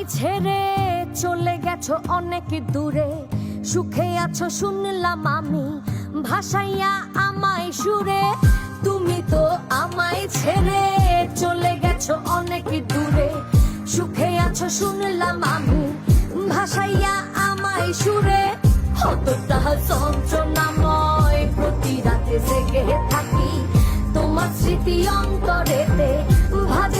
আমায় ছেড়ে চলে গেছো অনেক দূরে, সুখে আছো শুনলাম আমি, ভাসাইয়া আমায় সুরে। তুমি তো আমায় ছেড়ে চলে গেছো অনেক দূরে, সুখে আছো শুনলাম আমি, ভাসাইয়া আমায় সুরে। কতটা যন্ত্রণাময় প্রতি রাতে জেগে থাকি, তোমার স্মৃতি অন্তরেতে ভাজে